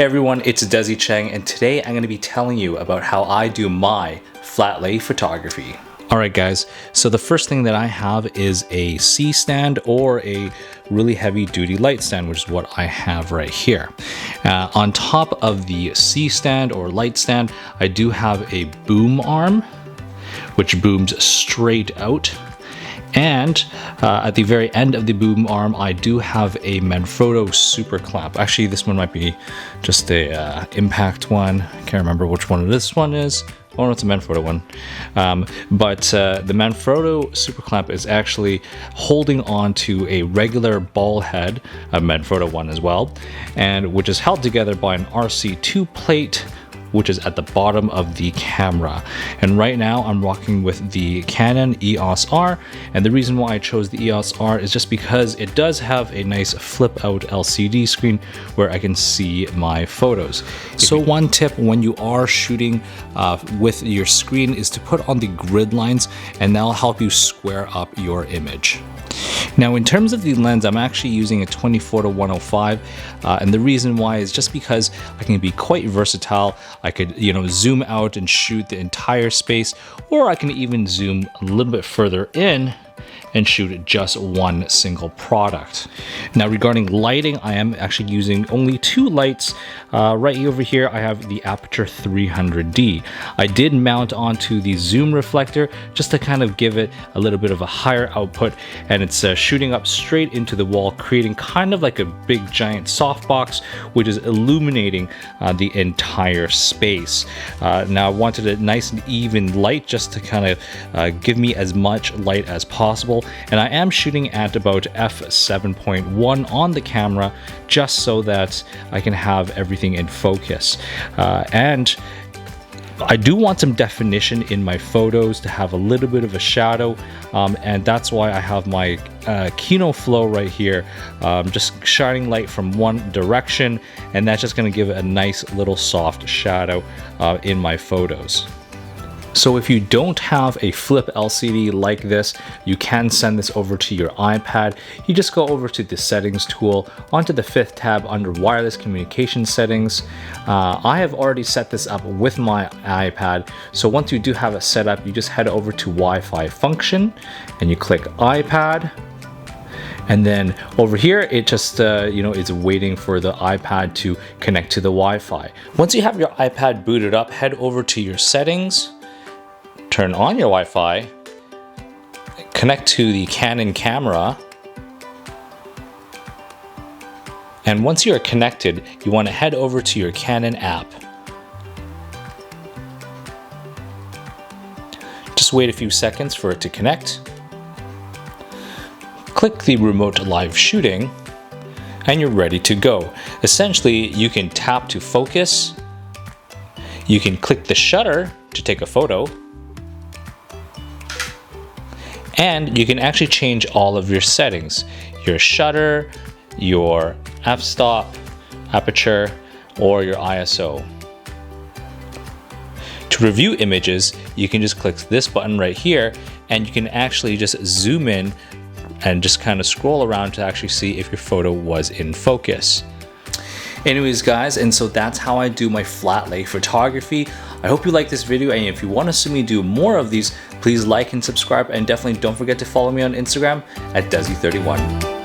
Hey everyone, it's Desy Cheng, and today I'm going to be telling you about how I do my flat lay photography. Alright guys, so the first thing that I have is a C stand or a really heavy duty light stand, which is what I have right here. On top of the C stand or light stand, I do have a boom arm, which booms straight out. And at the very end of the boom arm, I do have a Manfrotto super clamp. Actually, this one might be just a impact one. I can't remember which one this one is. Oh no, it's a Manfrotto one. But the Manfrotto super clamp is actually holding on to a regular ball head, a Manfrotto one as well, and which is held together by an RC2 plate, which is at the bottom of the camera. And right now I'm rocking with the Canon EOS R, and the reason why I chose the EOS R is just because it does have a nice flip out LCD screen where I can see my photos. So one tip when you are shooting with your screen is to put on the grid lines, and that'll help you square up your image. Now in terms of the lens, I'm actually using a 24-105, and the reason why is just because I can be quite versatile. I could, zoom out and shoot the entire space, or I can even zoom a little bit further in and shoot just one single product. Now regarding lighting, I am actually using only two lights. Right over here I have the Aperture 300D. I did mount onto the zoom reflector just to kind of give it a little bit of a higher output, and it's shooting up straight into the wall, creating kind of like a big giant softbox which is illuminating the entire space. Now I wanted a nice and even light just to kind of give me as much light as possible, and I am shooting at about f7.1 on the camera just so that I can have everything in focus. And I do want some definition in my photos to have a little bit of a shadow, and that's why I have my Kino Flow right here, just shining light from one direction, and that's just going to give it a nice little soft shadow in my photos. So if you don't have a flip LCD like this, you can send this over to your iPad. You just go over to the settings tool, onto the 5th tab under wireless communication settings. I have already set this up with my iPad. So once you do have it set up, you just head over to Wi-Fi function and you click iPad. And then over here, it just, is waiting for the iPad to connect to the Wi-Fi. Once you have your iPad booted up, head over to your settings. Turn on your Wi-Fi, connect to the Canon camera, and once you are connected, you want to head over to your Canon app. Just wait a few seconds for it to connect. Click the remote live shooting, and you're ready to go. Essentially, you can tap to focus, you can click the shutter to take a photo, and you can actually change all of your settings, your shutter, your f-stop, aperture, or your ISO. To review images, you can just click this button right here, and you can actually just zoom in and just kind of scroll around to actually see if your photo was in focus. Anyways guys, and so that's how I do my flat lay photography. I hope you like this video, and if you want to see me do more of these, please like and subscribe, and definitely don't forget to follow me on Instagram at Desy31.